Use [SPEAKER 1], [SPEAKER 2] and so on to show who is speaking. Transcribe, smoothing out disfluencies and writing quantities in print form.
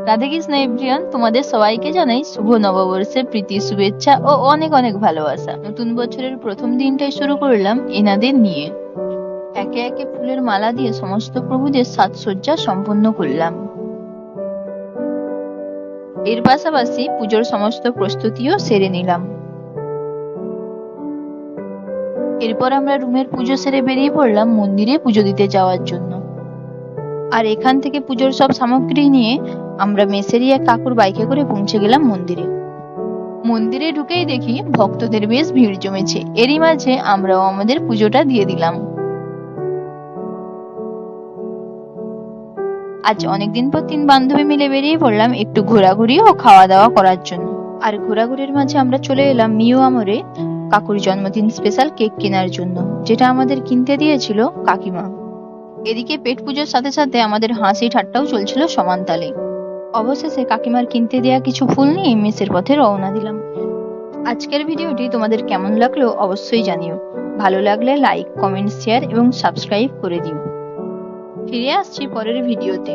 [SPEAKER 1] Radhe Krishna everyone, তোমাদের সবাইকে জানাই শুভ নববর্ষের প্রীতি শুভেচ্ছা ও অনেক অনেক ভালোবাসা। নতুন বছরের প্রথম দিনটাই শুরু করলাম এনাদের নিয়ে। একে একে ফুলের মালা দিয়ে সমস্ত প্রভুদের সাজসজ্জা সম্পন্ন করলাম। এর পাশাপাশি পুজোর সমস্ত প্রস্তুতিও সেরে নিলাম। এরপর আমরা রুমের পুজো সেরে বেরিয়ে পড়লাম মন্দিরে পুজো দিতে যাওয়ার জন্য। আর এখান থেকে পুজোর সব সামগ্রী নিয়ে আমরা মেসেরই এক কাকুর বাইকে করে পৌঁছে গেলাম মন্দিরে। মন্দিরে ঢুকেই দেখি ভক্তদের বেশ ভিড় জমেছে। এরই মাঝে আমরাও আমাদের পুজোটা দিয়ে দিলাম। আজ অনেকদিন পর 3 বান্ধবী মিলে বেরিয়ে পড়লাম একটু ঘোরাঘুরি ও খাওয়া দাওয়া করার জন্য। আর ঘোরাঘুরির মাঝে আমরা চলে এলাম মিও আমরে কাকুর জন্মদিন স্পেশাল কেক কেনার জন্য, যেটা আমাদের কিনতে দিয়েছিল কাকিমা। এদিকে পেট পুজোর সাথে সাথে আমাদের হাসি ঠাট্টাও চলছিল সমান তালে। অবশেষে কাকিমার কিনতে দেয়া কিছু ফুল নিয়ে মেসের পথে রওনা দিলাম। আজকের ভিডিওটি তোমাদের কেমন লাগলো অবশ্যই জানিও। ভালো লাগলে লাইক, কমেন্ট, শেয়ার এবং সাবস্ক্রাইব করে দিও। ফিরে আসছি পরের ভিডিওতে।